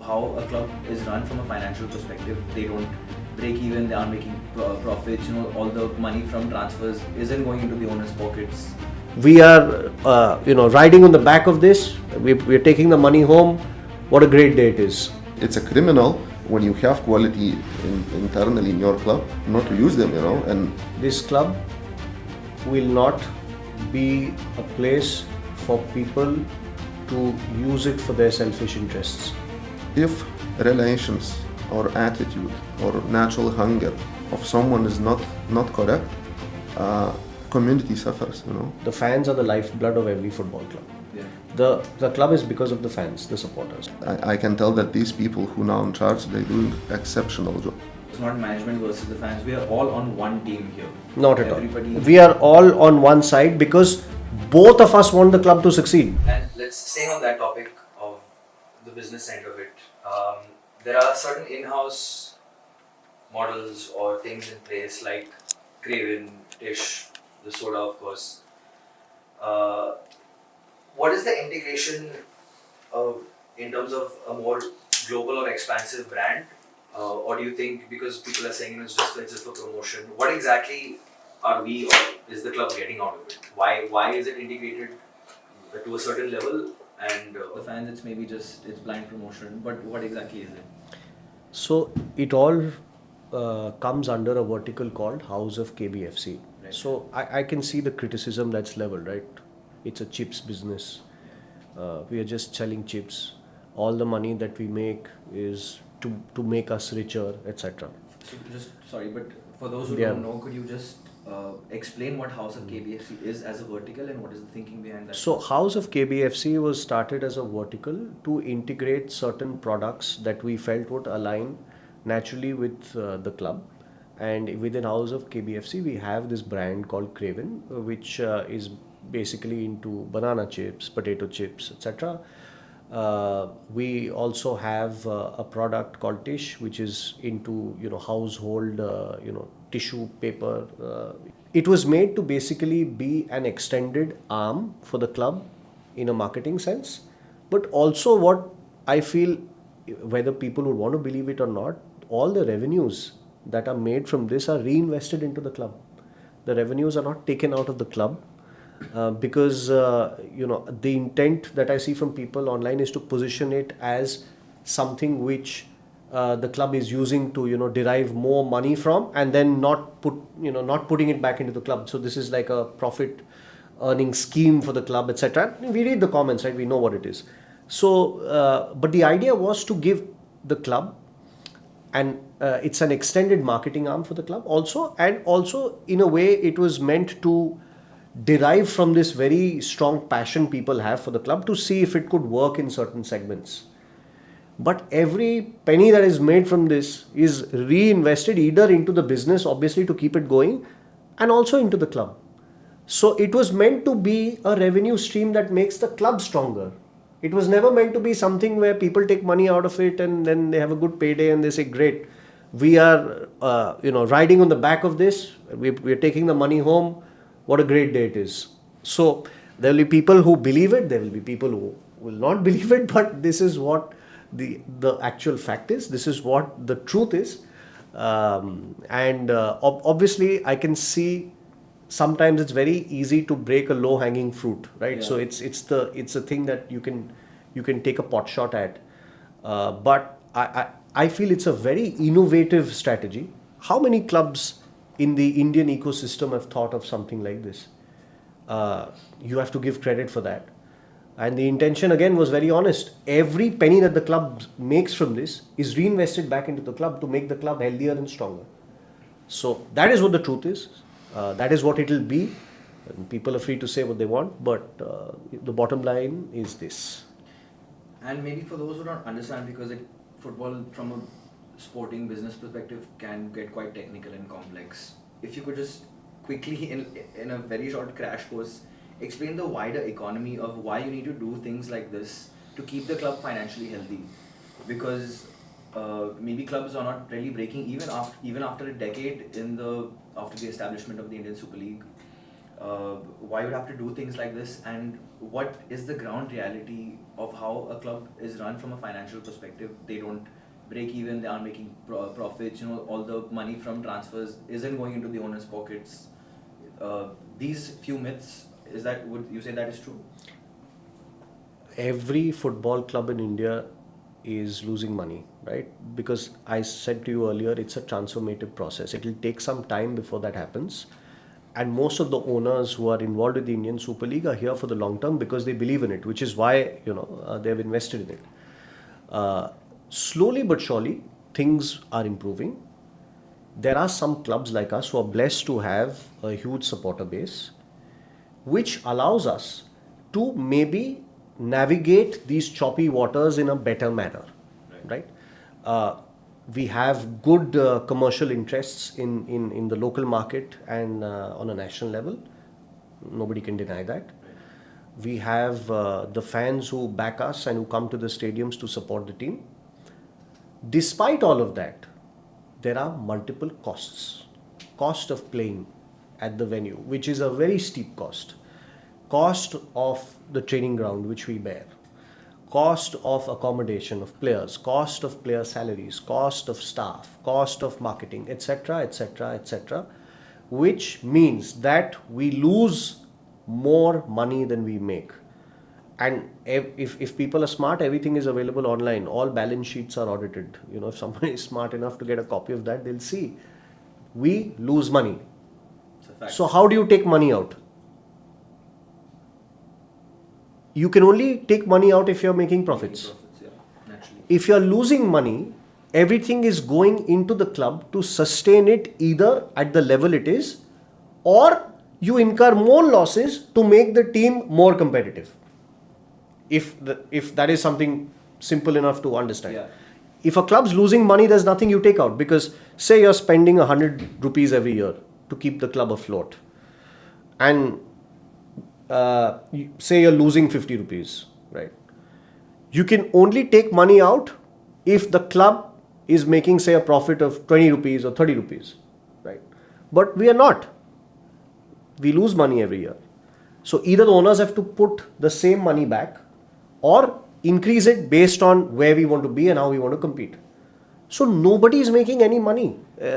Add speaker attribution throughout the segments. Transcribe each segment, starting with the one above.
Speaker 1: how a club is run from a financial perspective. They don't break even, they aren't making profits, all the money from transfers isn't going into the owner's pockets.
Speaker 2: We are, riding on the back of this. We're taking the money home. What a great day it is.
Speaker 3: It's a criminal when you have quality internally in your club not to use them, and
Speaker 2: This club will not be a place for people to use it for their selfish interests.
Speaker 3: if relations or attitude or natural hunger of someone is not correct, community suffers,
Speaker 2: The fans are the lifeblood of every football club.
Speaker 1: Yeah.
Speaker 2: The club is because of the fans, the supporters.
Speaker 3: I can tell that these people who now in charge, they're doing exceptional job.
Speaker 1: It's not management versus the fans. We are all on one team here.
Speaker 2: Not at
Speaker 1: Everybody.
Speaker 2: all. We are all on one side because both of us want the club to succeed.
Speaker 1: And let's stay on that topic of the business side of it. There are certain in-house models or things in place like Craven, Tish, the soda, of course. What is the integration in terms of a more global or expansive brand? Or do you think, because people are saying it's just for promotion, what exactly are we or is the club getting out of it? Why is it integrated to a certain level? And the fans, it's maybe just it's blind promotion. But what exactly is it?
Speaker 2: So it all comes under a vertical called House of KBFC.
Speaker 1: Right.
Speaker 2: So I can see the criticism that's leveled, right? It's a chips business. We are just selling chips. All the money that we make is to make us richer, etc.
Speaker 1: So just sorry, but for those who
Speaker 2: Yeah.
Speaker 1: don't know, could you just explain what House of KBFC is as a vertical and what is the thinking behind that?
Speaker 2: So House of KBFC was started as a vertical to integrate certain products that we felt would align naturally with the club. And within House of KBFC, we have this brand called Craven, which is basically into banana chips, potato chips, etc. We also have a product called Tish, which is into household tissue paper. It was made to basically be an extended arm for the club in a marketing sense, but also what I feel, whether people would want to believe it or not, all the revenues that are made from this are reinvested into the club. The revenues are not taken out of the club. Because the intent that I see from people online is to position it as something which the club is using to derive more money from, and then not putting it back into the club. So this is like a profit earning scheme for the club, etc. We read the comments, right? We know what it is. So, but the idea was to give the club, and it's an extended marketing arm for the club also, and also in a way it was meant to derive from this very strong passion people have for the club to see if it could work in certain segments. But every penny that is made from this is reinvested either into the business, obviously to keep it going, and also into the club. So it was meant to be a revenue stream that makes the club stronger. It was never meant to be something where people take money out of it and then they have a good payday and they say, great, we are riding on the back of this. We're taking the money home. What a great day it is. So there will be people who believe it, there will be people who will not believe it, but this is what the actual fact is. This is what the truth is. Obviously I can see sometimes it's very easy to break a low hanging fruit, right?
Speaker 1: Yeah.
Speaker 2: So it's a thing that you can take a pot shot at. But I feel it's a very innovative strategy. How many clubs in the Indian ecosystem have thought of something like this? You have to give credit for that. And the intention again was very honest. Every penny that the club makes from this is reinvested back into the club to make the club healthier and stronger. So that is what the truth is. That is what it will be. And people are free to say what they want, but the bottom line is this.
Speaker 1: And maybe for those who don't understand, because football from a sporting business perspective can get quite technical and complex. If you could just quickly, in a very short crash course, explain the wider economy of why you need to do things like this to keep the club financially healthy. Because maybe clubs are not really breaking even after a decade after the establishment of the Indian Super League. why you would have to do things like this, and what is the ground reality of how a club is run from a financial perspective? They don't break even, they aren't making profits, you know, all the money from transfers isn't going into the owners' pockets. These few myths, would you say that is true?
Speaker 2: Every football club in India is losing money, right? Because I said to you earlier, it's a transformative process. It will take some time before that happens. And most of the owners who are involved with the Indian Super League are here for the long term because they believe in it, which is why, they have invested in it. Slowly but surely, things are improving. There are some clubs like us who are blessed to have a huge supporter base, which allows us to maybe navigate these choppy waters in a better manner, right? We have good commercial interests in the local market and on a national level. Nobody can deny that. We have the fans who back us and who come to the stadiums to support the team. Despite all of that, there are multiple costs. Cost of playing at the venue, which is a very steep cost. Cost of the training ground, which we bear. Cost of accommodation of players, cost of player salaries, cost of staff, cost of marketing, etc., etc., etc., which means that we lose more money than we make. And if people are smart, everything is available online. All balance sheets are audited. If somebody is smart enough to get a copy of that, they'll see. We lose money.
Speaker 1: It's a fact.
Speaker 2: So how do you take money out? You can only take money out if you're making profits.
Speaker 1: Yeah, naturally.
Speaker 2: If you're losing money, everything is going into the club to sustain it either at the level it is, or you incur more losses to make the team more competitive. If that is something simple enough to understand.
Speaker 1: Yeah.
Speaker 2: If a club's losing money, there's nothing you take out, because say you're spending 100 rupees every year to keep the club afloat, and say you're losing 50 rupees, right? You can only take money out if the club is making, say, a profit of 20 rupees or 30 rupees, right? But we are not. We lose money every year. So either the owners have to put the same money back or increase it based on where we want to be and how we want to compete. So nobody is making any money.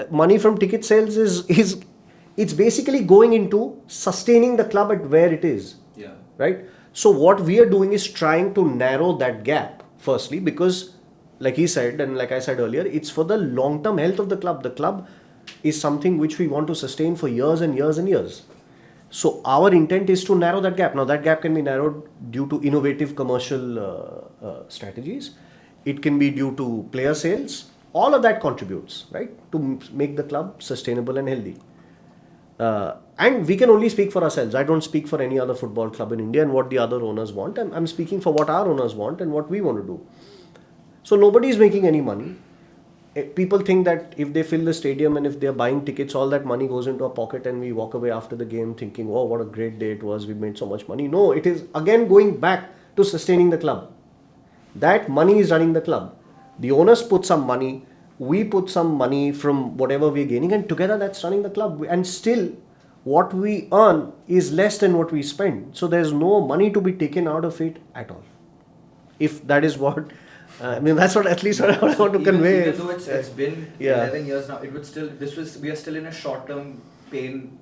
Speaker 2: Money from ticket sales is it's basically going into sustaining the club at where it is.
Speaker 1: Yeah.
Speaker 2: Right? So what we are doing is trying to narrow that gap, firstly, because like he said, and like I said earlier, it's for the long-term health of the club. The club is something which we want to sustain for years and years and years. So our intent is to narrow that gap. Now that gap can be narrowed due to innovative commercial strategies. It can be due to player sales. All of that contributes, right, to make the club sustainable and healthy. And we can only speak for ourselves. I don't speak for any other football club in India and what the other owners want. I'm speaking for what our owners want and what we want to do. So nobody is making any money. People think that if they fill the stadium and if they're buying tickets, all that money goes into our pocket and we walk away after the game thinking, oh, what a great day it was, we made so much money. No, it is again going back to sustaining the club. That money is running the club. The owners put some money, we put some money from whatever we're gaining, and together that's running the club. And still, what we earn is less than what we spend. So there's no money to be taken out of it at all. If that is what... that's what at least what I want to convey.
Speaker 1: Even though it's been 11 years now, we are still in a short-term pain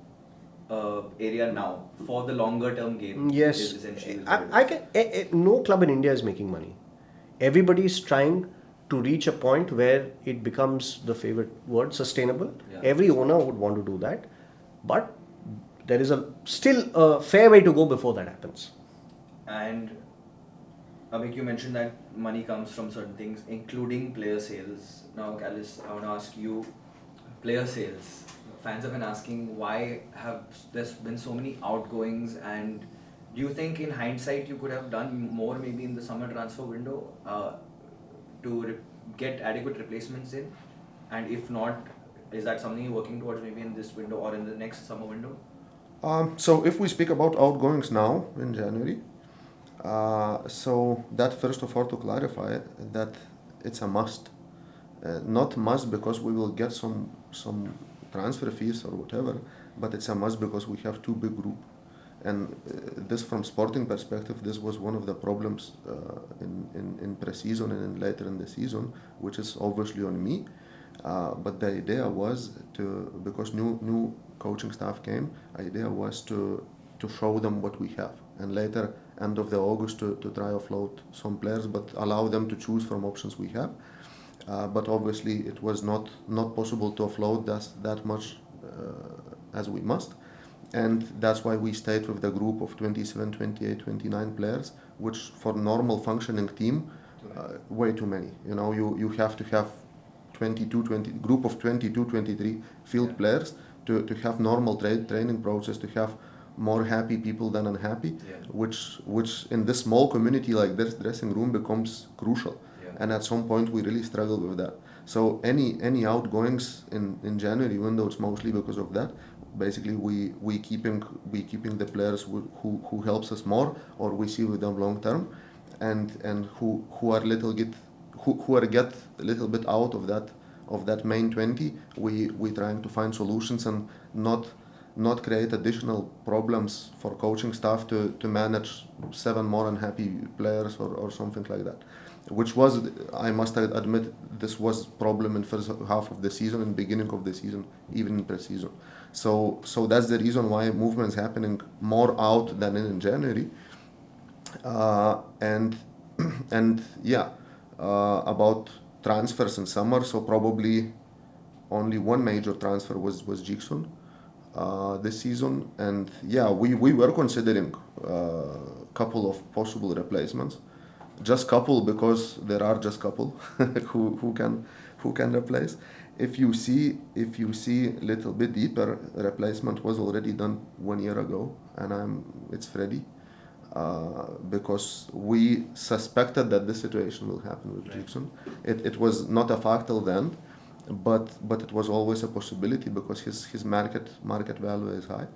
Speaker 1: area now for the longer-term game.
Speaker 2: Yes,
Speaker 1: is essentially
Speaker 2: no club in India is making money. Everybody is trying to reach a point where it becomes the favorite word, sustainable.
Speaker 1: Yeah.
Speaker 2: Every owner would want to do that, but there is still a fair way to go before that happens.
Speaker 1: And Abhik, you mentioned that money comes from certain things, including player sales. Now, Karolis, I want to ask you, player sales. Fans have been asking why have there been so many outgoings, and do you think in hindsight you could have done more maybe in the summer transfer window to get adequate replacements in? And if not, is that something you're working towards maybe in this window or in the next summer window?
Speaker 3: So if we speak about outgoings now in January, so that first of all to clarify that it's a must, not must because we will get some transfer fees or whatever. but it's a must because we have too big group. And this, from sporting perspective, this was one of the problems in pre-season and later in the season, which is obviously on me. But the idea was because new coaching staff came, idea was to show them what we have, and later end of the August to try offload some players, but allow them to choose from options we have. But obviously it was not possible to offload that much as we must. And that's why we stayed with the group of 27, 28, 29 players, which for normal functioning team, way too many. You have to have 20 group of 22, 23 field players to have normal training process, to have more happy people than unhappy, which in this small community like this dressing room becomes crucial. And at some point we really struggled with that. So any outgoings in January window, it's mostly because of that. Basically we keeping the players who helps us more, or we see with them long term, and who are get a little bit out of that main 20. We trying to find solutions and not create additional problems for coaching staff to manage 7 more unhappy players or something like that, which was, I must admit, this was problem in first half of the season and beginning of the season, even in pre-season. So that's the reason why movement is happening more out than in January. And about transfers in summer, so probably only one major transfer was Jackson this season, and we were considering a couple of possible replacements. Just couple because there are just couple who can replace. If you see a little bit deeper, replacement was already done 1 year ago, and it's Freddy, because we suspected that this situation will happen with Jackson. It was not a fact till then, but it was always a possibility because his market value is high.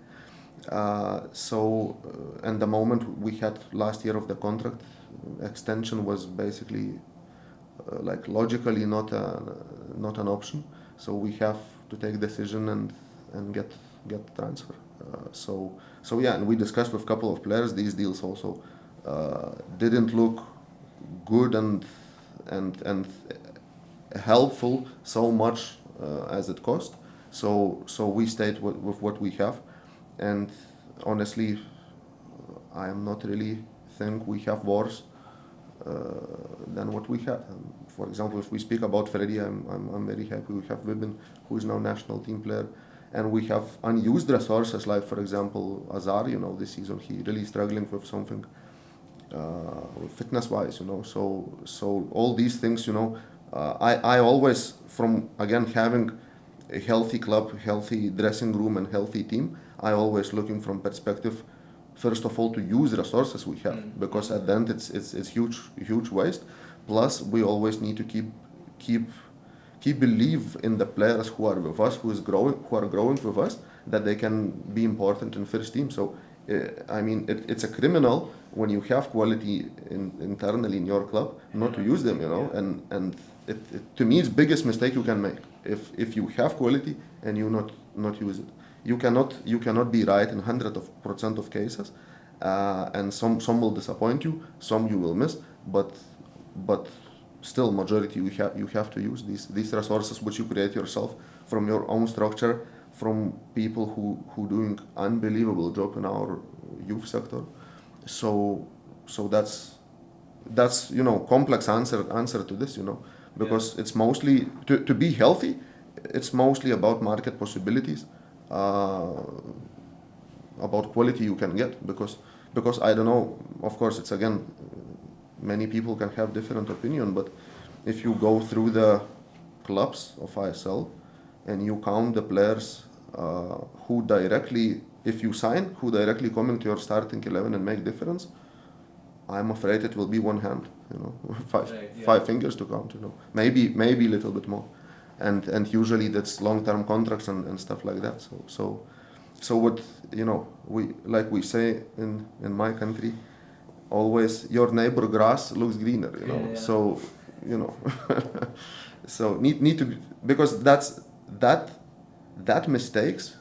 Speaker 3: And the moment we had last year of the contract, extension was basically like logically not an option. So we have to take decision and get transfer. And we discussed with a couple of players. These deals also didn't look good and helpful so much as it cost. So we stayed with what we have, and honestly, I am not really think we have worse than what we had. For example, if we speak about Freddy, I'm very happy. We have Vibin, who is now national team player, and we have unused resources like, for example, Azar. This season he really struggling with something fitness-wise. So all these things. I always, from again having a healthy club, healthy dressing room, and healthy team, I always looking from perspective, first of all, to use resources we have, because at the end it's huge waste. Plus, we always need to keep believe in the players who are with us, who are growing with us, that they can be important in first team. So, it's a criminal when you have quality internally in your club not to use them, and to me it's biggest mistake you can make if you have quality and you not use it. You cannot be right in 100% of cases, and some will disappoint you, some you will miss, but still majority you have to use these resources which you create yourself from your own structure, from people who doing unbelievable job in our youth sector. So that's complex answer to this, because it's mostly to be healthy. It's mostly about market possibilities, about quality you can get, because I don't know, of course it's again, many people can have different opinion, but if you go through the clubs of ISL and you count the players who directly, if you sign, who directly come into your starting 11 and make difference, I'm afraid it will be one hand, five fingers to count, maybe a little bit more, and usually that's long-term contracts and stuff like that. So what we say in my country, always your neighbor grass looks greener, So so need to be, because that mistakes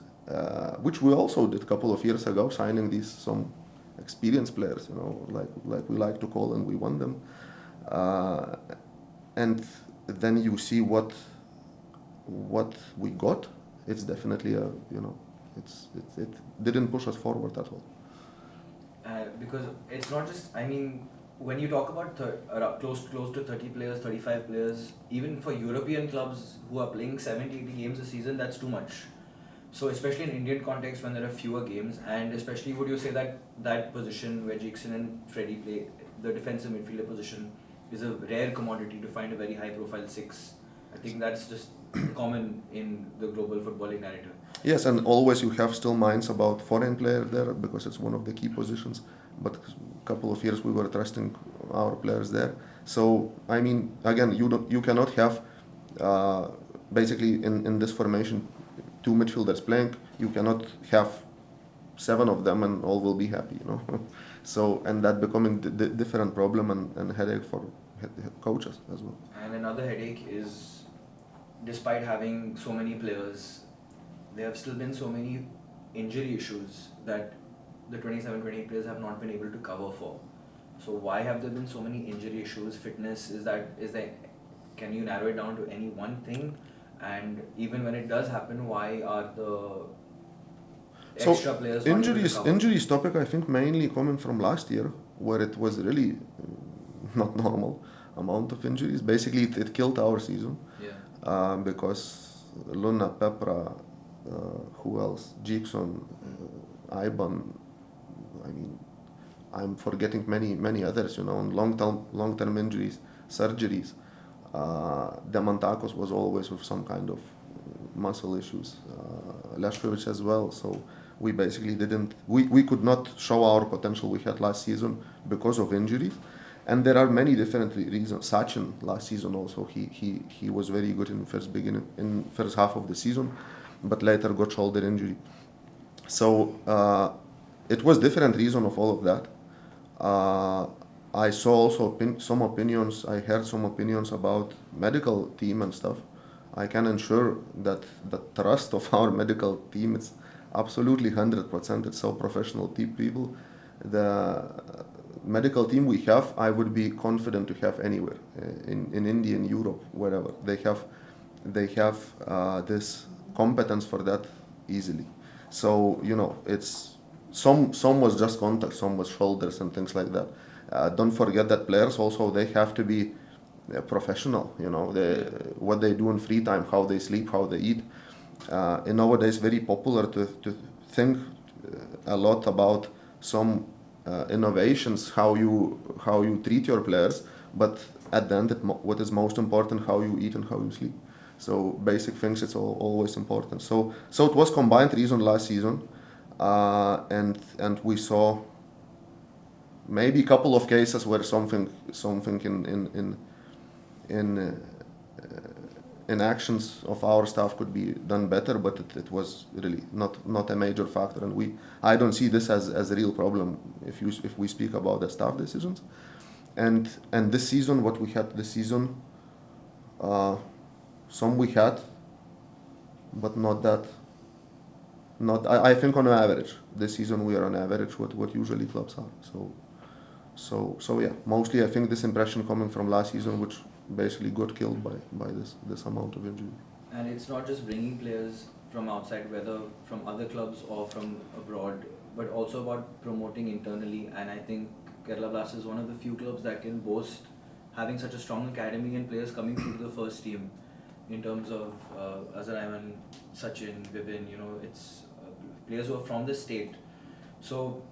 Speaker 3: which we also did a couple of years ago, signing these some experienced players, like we like to call, and we won them. And then you see what we got. It's definitely it didn't push us forward at all.
Speaker 1: Because it's not just, I mean, when you talk about close to 30 players, 35 players, even for European clubs who are playing 70, 80 games a season, that's too much. So especially in Indian context when there are fewer games, and especially would you say that position where Jackson and Freddie play, the defensive midfielder position, is a rare commodity to find a very high profile six. I think that's just common in the global footballing narrative.
Speaker 3: Yes, and always you have still minds about foreign player there because it's one of the key positions. But a couple of years we were trusting our players there. So I mean, again, you cannot have basically in this formation 2 midfielders playing. You cannot have 7 of them and all will be happy, So and that becoming the different problem and headache for coaches as well.
Speaker 1: And another headache is, despite having so many players, there have still been so many injury issues that the 27-28 players have not been able to cover for. So why have there been so many injury issues? Fitness, is there? Can you narrow it down to any one thing? And even when it does happen, why are the extra players not able to cover?
Speaker 3: Injuries topic, I think, mainly coming from last year, where it was really not normal amount of injuries. Basically, it killed our season.
Speaker 1: Yeah.
Speaker 3: Because Luna, Pepra, who else? Jackson, Iban. I mean, I'm forgetting many others. On long-term injuries, surgeries. Demantakos was always with some kind of muscle issues. Lashkovic as well. So we basically we could not show our potential we had last season because of injuries. And there are many different reasons. Sachin last season also he was very good in first half of the season, but later got shoulder injury. So it was different reason of all of that. I saw also some opinions. I heard some opinions about medical team and stuff. I can ensure that the trust of our medical team is absolutely 100%. It's so professional people. The medical team we have, I would be confident to have anywhere in India, in Europe, wherever they have this competence for that easily. So it's some was just contact, some was shoulders and things like that. Don't forget that players also they have to be professional. What they do in free time, how they sleep, how they eat. In nowadays, very popular to think a lot about some innovations, how you treat your players, but at the end, what is most important, how you eat and how you sleep. So basic things, it's always important. So it was combined reason last season, and we saw maybe a couple of cases where something in actions of our staff could be done better, but it was really not a major factor, and I don't see this as a real problem if we speak about the staff decisions. And this season, what we had this season, some we had, but not that. I think on average, this season we are on average what usually clubs are. So yeah, mostly I think this impression coming from last season, which basically got killed by this amount of injury.
Speaker 1: And it's not just bringing players from outside, whether from other clubs or from abroad, but also about promoting internally. And I think Kerala Blast is one of the few clubs that can boast having such a strong academy and players coming through the first team. In terms of Azaraiman, Sachin, Vipin, it's players who are from the state. So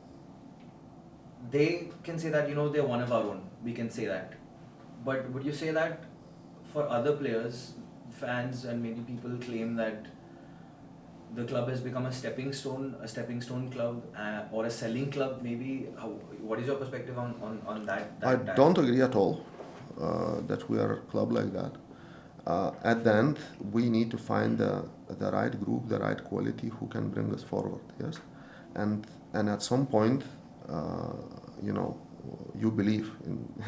Speaker 1: they can say that, they're one of our own. We can say that. But would you say that for other players, fans and maybe people claim that the club has become a stepping stone club or a selling club maybe? What is your perspective on that?
Speaker 3: I don't agree at all that we are a club like that. At the end, we need to find the right group, the right quality who can bring us forward, yes? And at some point, you believe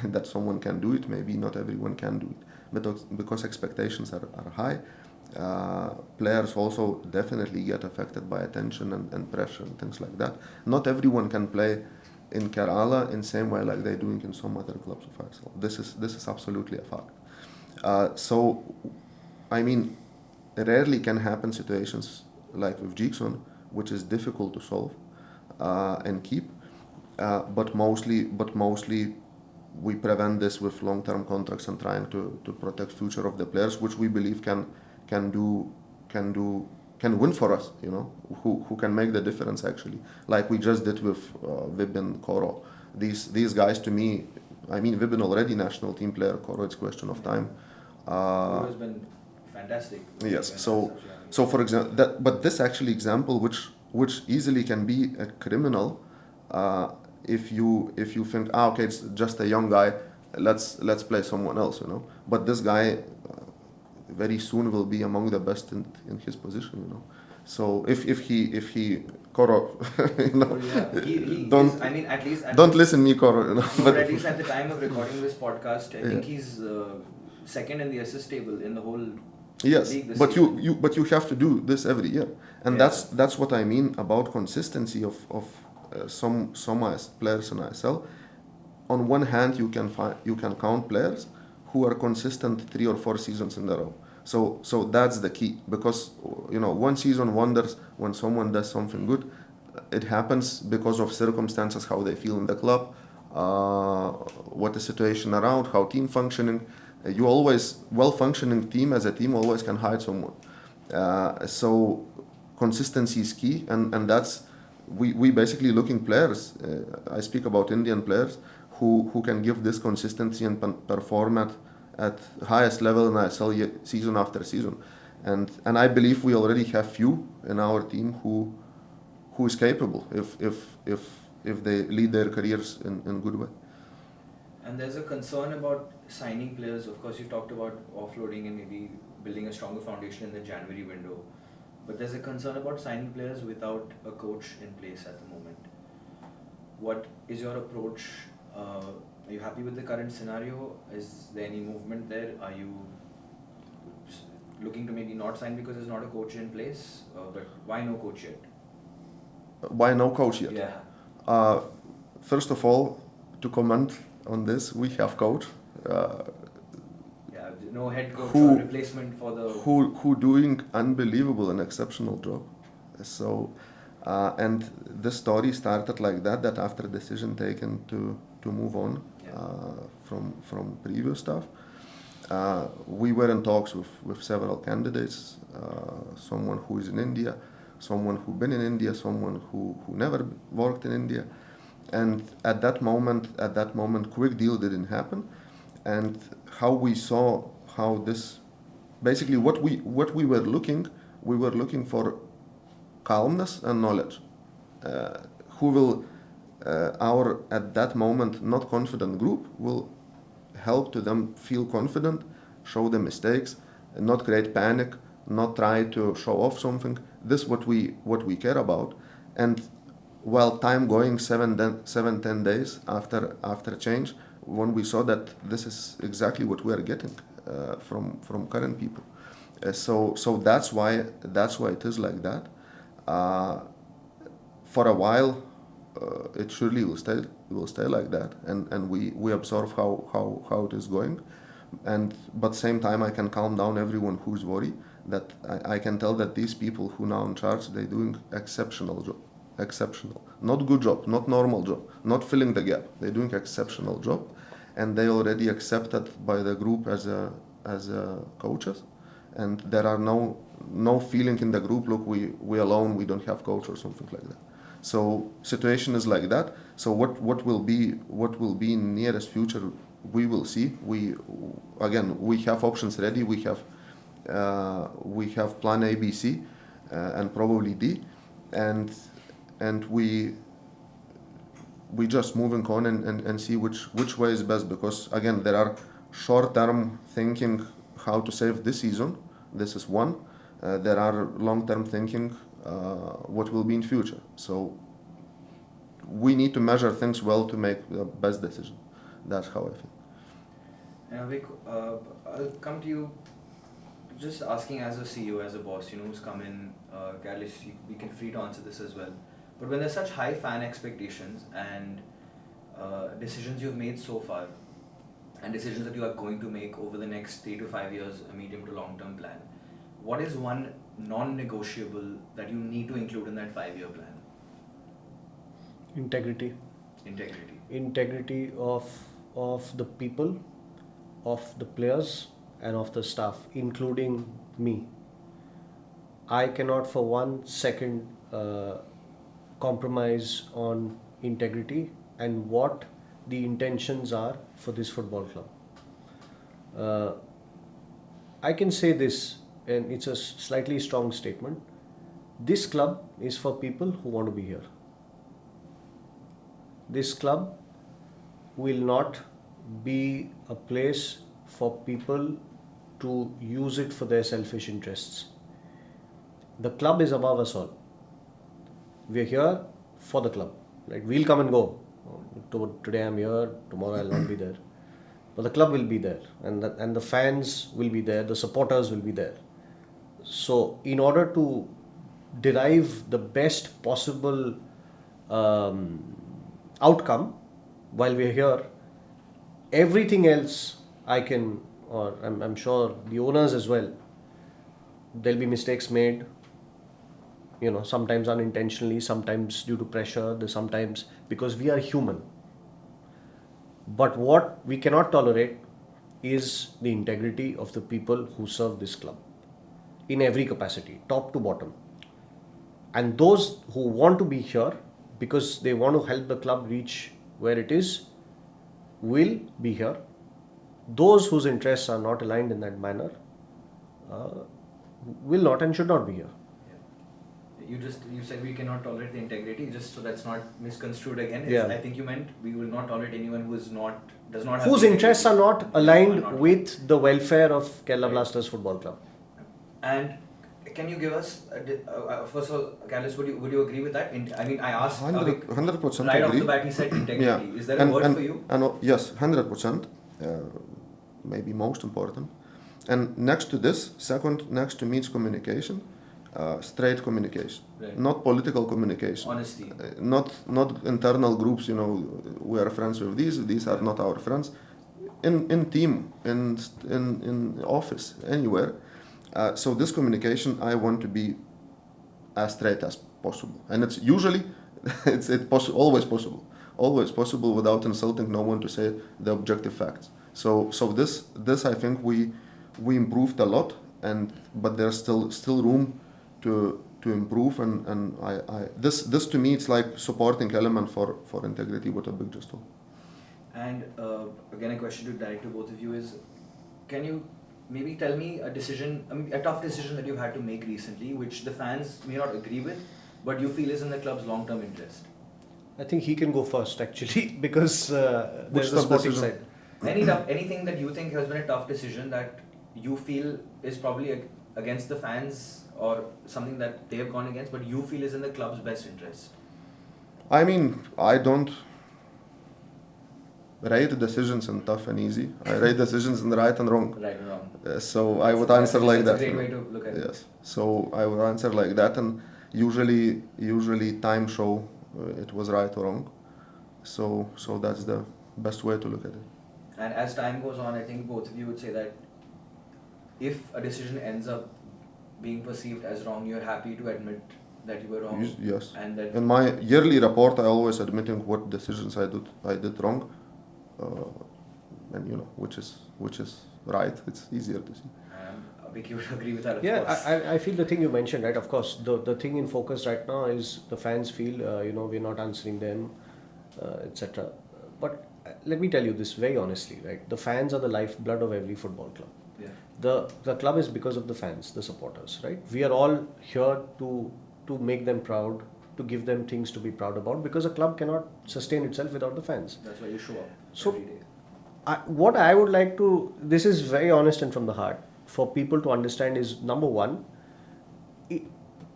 Speaker 3: that someone can do it. Maybe not everyone can do it, but because expectations are high, Players also definitely get affected by attention and pressure and things like that. Not everyone can play in Kerala in same way like they're doing in some other clubs of ISL. This is absolutely a fact. So, I mean, rarely can happen situations like with Jigson, which is difficult to solve and keep. But mostly we prevent this with long-term contracts and trying to protect future of the players, which we believe can do can do can win for us. You know, who can make the difference actually, like we just did with Vibin Koro. These guys to me, I mean, Vibin already national team player. Koro, it's question of time.
Speaker 1: It has been fantastic.
Speaker 3: Yes.
Speaker 1: Even
Speaker 3: So
Speaker 1: at such a young age.
Speaker 3: so for example, but this actually example, which easily can be a criminal, if you think, okay, it's just a young guy, let's play someone else, you know. But this guy very soon will be among the best in his position, you know. So if he Koro, you know,
Speaker 1: Or yeah, he
Speaker 3: don't
Speaker 1: is, I mean, at least
Speaker 3: don't listen me, Koro, you know.
Speaker 1: no, but at least at the time of recording this podcast, I think
Speaker 3: Yeah.
Speaker 1: he's second in the assist table in the whole
Speaker 3: Yes,
Speaker 1: league this
Speaker 3: but
Speaker 1: season.
Speaker 3: you have to do this every year, and
Speaker 1: Yeah.
Speaker 3: that's what I mean about consistency of some players in ISL. On one hand, you can count players who are consistent 3 or 4 seasons in a row. So that's the key, because you know, one season wonders when someone does something good. It happens because of circumstances, how they feel in the club, what the situation around, how team functioning. You always well functioning team as a team always can hide someone. So consistency is key, and that's we basically looking players. I speak about Indian players who can give this consistency and perform at highest level in ISL season after season, and I believe we already have few in our team who is capable if they lead their careers in good way.
Speaker 1: And there's a concern about signing players. Of course, you talked about offloading and maybe building a stronger foundation in the January window. But there's a concern about signing players without a coach in place at the moment. What is your approach? Are you happy with the current scenario? Is there any movement there? Are you looking to maybe not sign because there's not a coach in place? But why no coach yet?
Speaker 3: Why no coach yet?
Speaker 1: Yeah.
Speaker 3: First of all, to comment on this, we have coach
Speaker 1: Yeah, no head coach
Speaker 3: Who-
Speaker 1: or replacement for the.
Speaker 3: who doing unbelievable and exceptional job. So and this story started like that after decision taken to move on from previous stuff. We were in talks with several candidates, someone who is in India, someone who been in India, someone who never worked in India, and at that moment, quick deal didn't happen, and how we saw how this, basically what we were looking for calmness and knowledge, who will our at that moment not confident group will help to them feel confident, show them mistakes, and not create panic, not try to show off something. This what we care about. And while time going 10 days after change, when we saw that this is exactly what we are getting from current people, so that's why it is like that. For a while, it surely will stay like that, and we observe how it is going, and but same time I can calm down everyone who's worried, that I can tell that these people who now in charge, they're doing exceptional job, not good job, not normal job, not filling the gap, they're doing exceptional job, and they already accepted by the group as a coaches, and there are no feeling in the group, look, we alone, we don't have coach or something like that. So situation is like that. So what will be in nearest future, we will see. We have options ready. We have plan A, B, C, and probably D, and we just moving on and see which way is best, because again there are short term thinking how to save this season. This is one. There are long term thinking what will be in future. So we need to measure things well to make the best decision. That's how I think.
Speaker 1: And Abhik, I'll come to you just asking as a CEO, as a boss, who's come in, Karolis, we can free to answer this as well. But when there's such high fan expectations and decisions you've made so far, and decisions that you are going to make over the next 3 to 5 years, a medium to long term plan, what is one non-negotiable that you need to include in that 5-year plan?
Speaker 2: Integrity.
Speaker 1: Integrity.
Speaker 2: Integrity of the people, of the players, and of the staff, including me. I cannot for 1 second compromise on integrity and what the intentions are for this football club. I can say this, and it's a slightly strong statement. This club is for people who want to be here. This club will not be a place for people to use it for their selfish interests. The club is above us all. We are here for the club. Right? We'll come and go. Today I'm here, tomorrow I'll not be there. But the club will be there, and the fans will be there, the supporters will be there. So, in order to derive the best possible outcome while we're here, everything else I can, or I'm sure the owners as well, there'll be mistakes made, sometimes unintentionally, sometimes due to pressure, sometimes because we are human. But what we cannot tolerate is the integrity of the people who serve this club in every capacity, top to bottom. And those who want to be here because they want to help the club reach where it is will be here. Those whose interests are not aligned in that manner will not and should not be here.
Speaker 1: You said we cannot tolerate the integrity, just so that's not misconstrued again.
Speaker 2: Yeah.
Speaker 1: I think you meant we will not tolerate anyone who does not have
Speaker 2: whose
Speaker 1: the
Speaker 2: interests are
Speaker 1: integrity.
Speaker 2: not aligned
Speaker 1: Not
Speaker 2: with the welfare of Kerala
Speaker 1: Right.
Speaker 2: Blasters Football Club.
Speaker 1: And can you give us first of all, Karolis, would you agree with that? I asked Abhik,
Speaker 3: 100%
Speaker 1: right off
Speaker 3: agree.
Speaker 1: the bat he said integrity.
Speaker 3: Yeah.
Speaker 1: Is there a word for you?
Speaker 3: Yes, 100%. Maybe most important. And next to this, second next to me is communication. Straight communication,
Speaker 1: Right.
Speaker 3: not political communication.
Speaker 1: Honesty.
Speaker 3: Not internal groups. We are friends with these are not our friends. In team, in office, anywhere. So this communication, I want to be as straight as possible, and it's usually always possible without insulting no one, to say the objective facts. So this I think we improved a lot, but there's still room to improve, and this to me it's like supporting element for integrity, what Abhik just told.
Speaker 1: And again, a question to direct to both of you is, can you maybe tell me a tough decision that you've had to make recently, which the fans may not agree with, but you feel is in the club's long-term interest?
Speaker 2: I think he can go first actually because there's the
Speaker 3: tough
Speaker 2: sporting
Speaker 3: decision?
Speaker 2: side.
Speaker 1: Anything that you think has been a tough decision that you feel is probably against the fans, or something that they have gone against, but you feel is in the club's best interest?
Speaker 3: I mean, I don't rate decisions in tough and easy. I rate decisions in right and wrong.
Speaker 1: Right and wrong.
Speaker 3: So I would answer like that.
Speaker 1: That's a great way to look at it.
Speaker 3: Yes. So I would answer like that, and usually time show it was right or wrong. So that's the best way to look at it.
Speaker 1: And as time goes on, I think both of you would say that if a decision ends up being perceived as wrong, you're happy to admit that you were wrong.
Speaker 3: Yes.
Speaker 1: And that
Speaker 3: In my yearly report, I always admitting what decisions I did wrong, and which is right. It's easier to see.
Speaker 1: Abhik, you would agree with that, of
Speaker 2: Yeah,
Speaker 1: course.
Speaker 2: I feel the thing you mentioned, right? Of course, the thing in focus right now is the fans feel, we're not answering them, etc. But let me tell you this very honestly, right? The fans are the lifeblood of every football club.
Speaker 1: Yeah.
Speaker 2: The club is because of the fans, the supporters, right? We are all here to make them proud, to give them things to be proud about, because a club cannot sustain itself without the fans.
Speaker 1: That's why you show up
Speaker 2: So-
Speaker 1: every day.
Speaker 2: What I would like to, this is very honest and from the heart, for people to understand is, number one,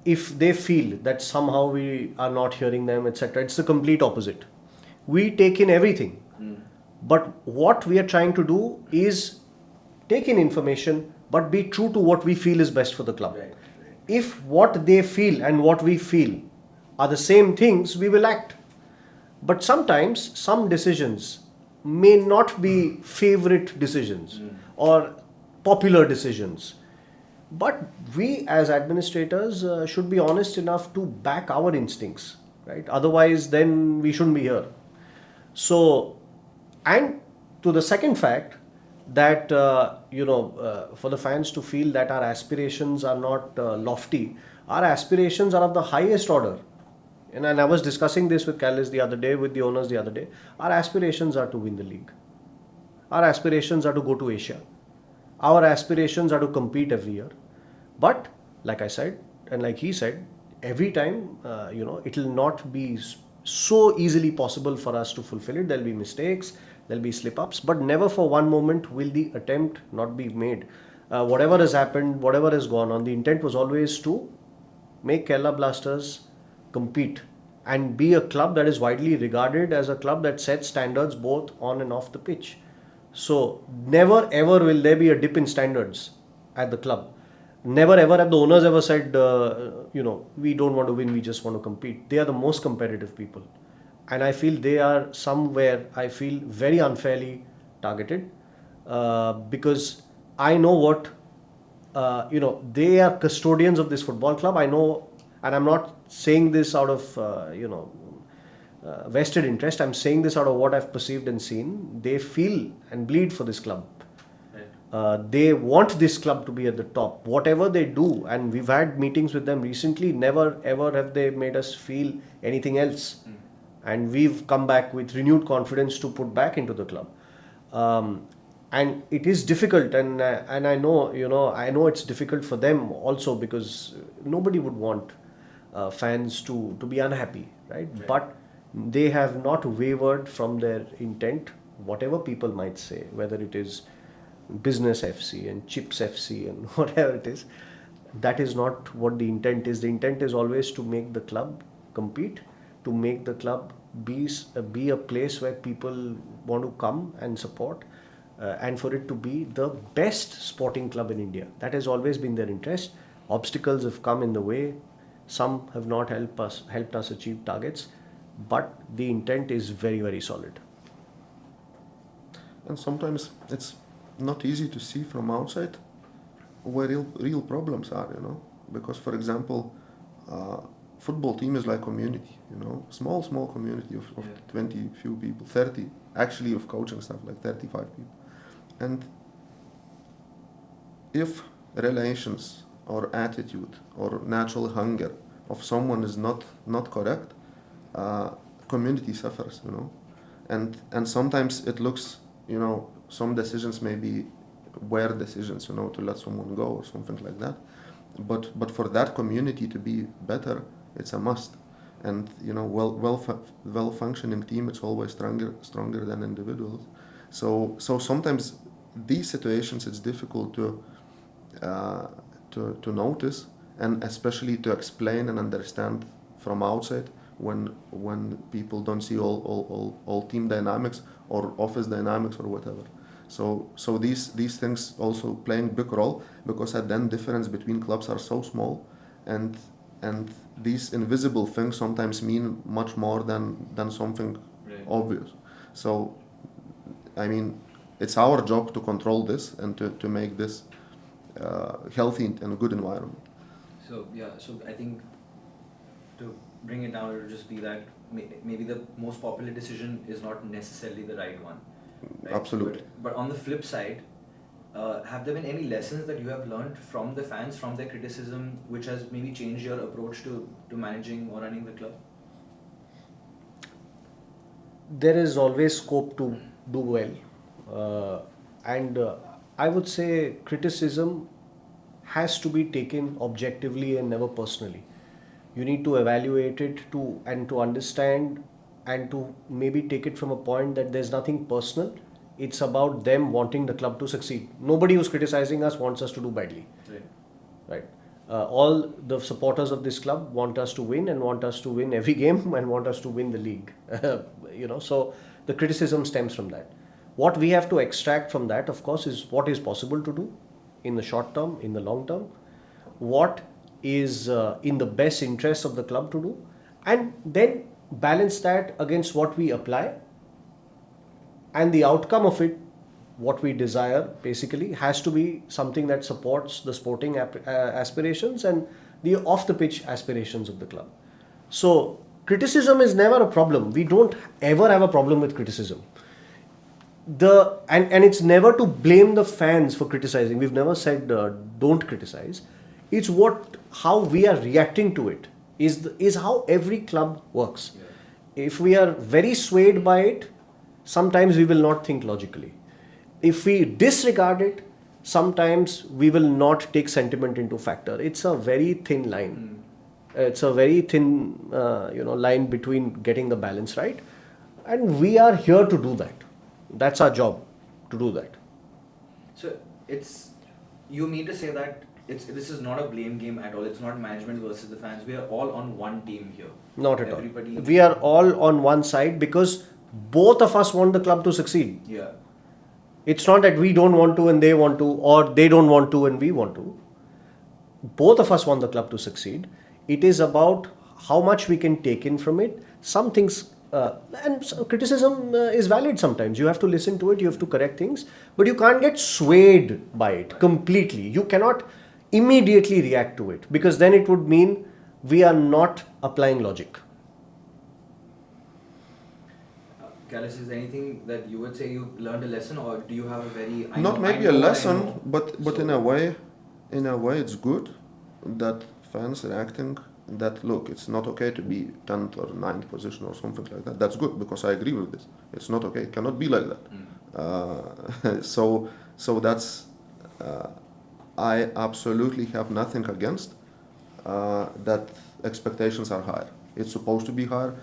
Speaker 2: if they feel that somehow we are not hearing them, etc., it's the complete opposite. We take in everything. But what we are trying to do is take in information, but be true to what we feel is best for the club.
Speaker 1: Right.
Speaker 2: If what they feel and what we feel are the same things, we will act. But sometimes some decisions may not be favorite decisions or popular decisions. But we as administrators should be honest enough to back our instincts, right? Otherwise, then we shouldn't be here. So, and to the second fact that for the fans to feel that our aspirations are not lofty, our aspirations are of the highest order. And I was discussing this with Karolis the other day, with the owners the other day. Our aspirations are to win the league. Our aspirations are to go to Asia. Our aspirations are to compete every year. But like I said, and like he said, every time, it will not be so easily possible for us to fulfill it. There'll be mistakes, there'll be slip-ups, but never for one moment will the attempt not be made. Whatever has happened, whatever has gone on, the intent was always to make Kerala Blasters compete and be a club that is widely regarded as a club that sets standards both on and off the pitch. So never ever will there be a dip in standards at the club. Never ever have the owners ever said, we don't want to win, we just want to compete. They are the most competitive people. And I feel they are somewhere, I feel very unfairly targeted because I know what, they are custodians of this football club. I know, and I'm not saying this out of, vested interest. I'm saying this out of what I've perceived and seen. They feel and bleed for this club. They want this club to be at the top. Whatever they do, and we've had meetings with them recently, never ever have they made us feel anything else. And we've come back with renewed confidence to put back into the club. And it is difficult, and I know it's difficult for them also, because nobody would want fans to be unhappy, right? But they have not wavered from their intent, whatever people might say, whether it is Business FC and Chips FC and whatever it is. That is not what the intent is. The intent is always to make the club compete, to make the club be a place where people want to come and support, and for it to be the best sporting club in India. That has always been their interest. Obstacles have come in the way. Some have not helped us achieve targets, but the intent is very, very solid.
Speaker 3: And sometimes it's not easy to see from outside where real problems are, because, for example, football team is like community, small community of 20 few people, 30 actually, of coaching staff, like 35 people. And if relations or attitude or natural hunger of someone is not correct, community suffers, and sometimes it looks, some decisions may be weird decisions, to let someone go or something like that. But for that community to be better, it's a must. And well functioning team, it's always stronger than individuals. So sometimes these situations, it's difficult to notice, and especially to explain and understand from outside when people don't see all team dynamics or office dynamics or whatever. So these things also playing big role, because at the end difference between clubs are so small, and these invisible things sometimes mean much more than something obvious. So I mean, it's our job to control this and to make this healthy and a good environment.
Speaker 1: So I think to bring it down, it will just be that maybe the most popular decision is not necessarily the right one. Right?
Speaker 3: Absolutely.
Speaker 1: But on the flip side, have there been any lessons that you have learned from the fans, from their criticism, which has maybe changed your approach to managing or running the club?
Speaker 2: There is always scope to do well, and I would say criticism has to be taken objectively and never personally. You need to evaluate it to understand, and to maybe take it from a point that there's nothing personal. It's about them wanting the club to succeed. Nobody who's criticizing us wants us to do badly. Right? All the supporters of this club want us to win, and want us to win every game, and want us to win the league. So the criticism stems from that. What we have to extract from that, of course, is what is possible to do, in the short term, in the long term, what is in the best interest of the club to do, and then balance that against what we apply, and the outcome of it, what we desire basically has to be something that supports the sporting aspirations and the off the pitch aspirations of the club. So criticism is never a problem. We don't ever have a problem with criticism. And it's never to blame the fans for criticizing. We've never said don't criticize. It's how we are reacting to it is how every club works. Yeah. If we are very swayed by it, sometimes we will not think logically. If we disregard it, sometimes we will not take sentiment into factor. It's a very thin line. It's a very thin line between getting the balance right, and we are here to do that. That's our job, to do that.
Speaker 1: So you mean to say that this is not a blame game at all. It's not management versus the fans. We are all on one team here.
Speaker 2: Not at all. We are all on one side because both of us want the club to succeed.
Speaker 1: Yeah.
Speaker 2: It's not that we don't want to and they want to, or they don't want to and we want to. Both of us want the club to succeed. It is about how much we can take in from it. Some things, and criticism is valid sometimes. You have to listen to it, you have to correct things, but you can't get swayed by it completely. You cannot immediately react to it, because then it would mean we are not applying logic.
Speaker 1: Karolis, is there anything that you would say you learned a lesson, or do you have a very...
Speaker 3: Not maybe a lesson, but in a way it's good that fans are acting that, look, it's not okay to be 10th or 9th position or something like that. That's good, because I agree with this. It's not okay. It cannot be like that. So that's... I absolutely have nothing against that expectations are higher. It's supposed to be higher.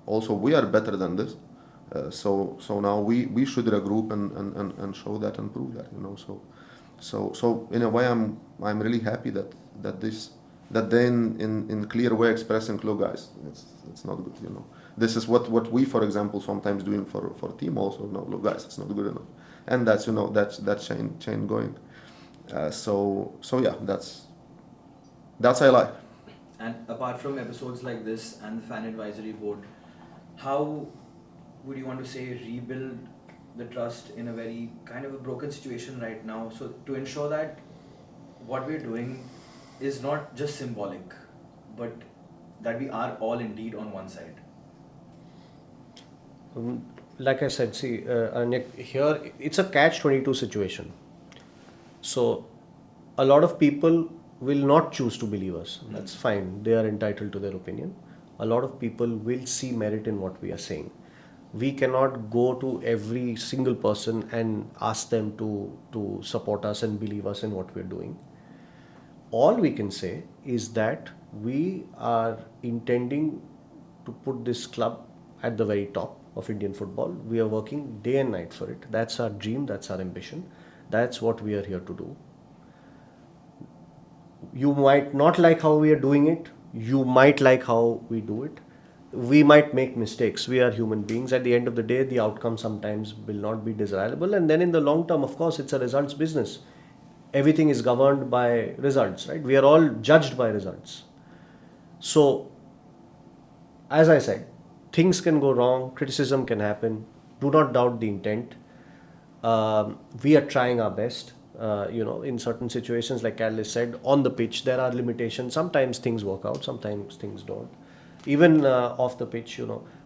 Speaker 3: Also, we are better than this. So now we should regroup and show that and prove that, So in a way, I'm really happy that they in clear way expressing, look, guys, it's not good, This is what we, for example, sometimes doing for team also. No, look, guys, it's not good enough, and that's that chain going. So yeah, that's I like.
Speaker 1: And apart from episodes like this and the fan advisory board, how would you want to say rebuild the trust in a very kind of a broken situation right now? So to ensure that what we're doing is not just symbolic, but that we are all indeed on one side.
Speaker 2: Like I said, see, here it's a catch-22 situation. So a lot of people will not choose to believe us. That's fine. They are entitled to their opinion. A lot of people will see merit in what we are saying. We cannot go to every single person and ask them to support us and believe us in what we're doing. All we can say is that we are intending to put this club at the very top of Indian football. We are working day and night for it. That's our dream, that's our ambition. That's what we are here to do. You might not like how we are doing it. You might like how we do it. We might make mistakes. We are human beings. At the end of the day, the outcome sometimes will not be desirable. And then in the long term, of course, it's a results business. Everything is governed by results, right? We are all judged by results. So, as I said, things can go wrong. Criticism can happen. Do not doubt the intent. We are trying our best. In certain situations, like Karolis said, on the pitch, there are limitations. Sometimes things work out, sometimes things don't. Even off the pitch,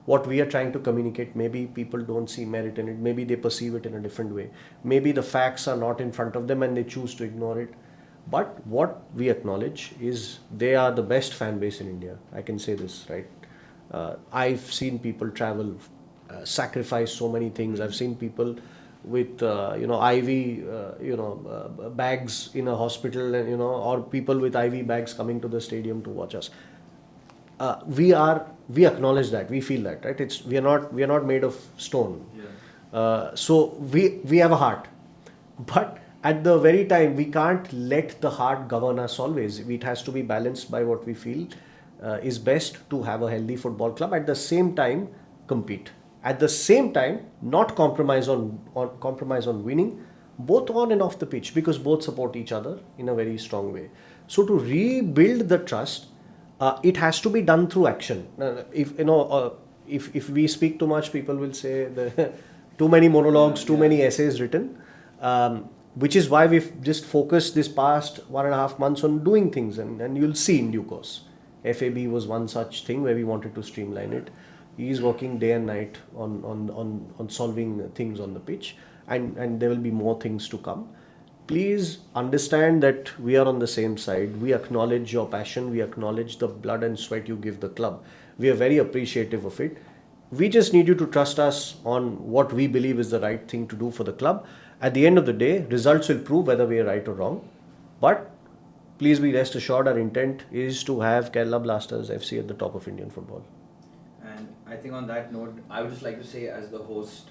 Speaker 2: what we are trying to communicate, maybe people don't see merit in it. Maybe they perceive it in a different way. Maybe the facts are not in front of them and they choose to ignore it. But what we acknowledge is they are the best fan base in India. I can say this, right? I've seen people travel, sacrifice so many things. I've seen people with IV bags in a hospital, and or people with IV bags coming to the stadium to watch us. We acknowledge that, we feel that, right? We are not made of stone. Yeah. So we have a heart, but at the very time we can't let the heart govern us always. It has to be balanced by what we feel is best to have a healthy football club. At the same time, compete. At the same time, not compromise on winning, both on and off the pitch, because both support each other in a very strong way. So to rebuild the trust, it has to be done through action. If we speak too much, people will say the too many monologues, too many essays written, which is why we've just focused this past 1.5 months on doing things, and you'll see in due course. FAB was one such thing where we wanted to streamline it. He is working day and night on solving things on the pitch, and there will be more things to come. Please understand that we are on the same side. We acknowledge your passion. We acknowledge the blood and sweat you give the club. We are very appreciative of it. We just need you to trust us on what we believe is the right thing to do for the club. At the end of the day, results will prove whether we are right or wrong. But please be rest assured, our intent is to have Kerala Blasters FC at the top of Indian football.
Speaker 1: And I think on that note, I would just like to say, as the host,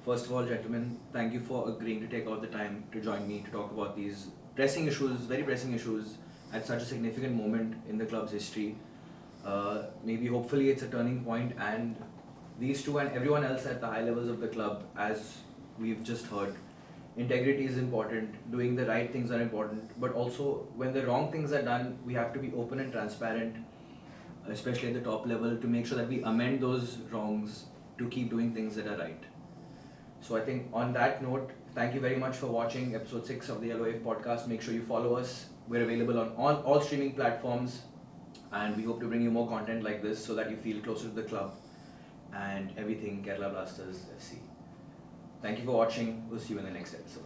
Speaker 1: first of all, gentlemen, thank you for agreeing to take out the time to join me to talk about these pressing issues, very pressing issues, at such a significant moment in the club's history. Maybe hopefully it's a turning point, and these two and everyone else at the high levels of the club, as we've just heard, integrity is important, doing the right things are important, but also when the wrong things are done, we have to be open and transparent, especially at the top level, to make sure that we amend those wrongs to keep doing things that are right. So I think on that note, thank you very much for watching episode 6 of the Yellow Wave podcast. Make sure you follow us. We're available on all streaming platforms, and we hope to bring you more content like this so that you feel closer to the club and everything Kerala Blasters FC. Thank you for watching. We'll see you in the next episode.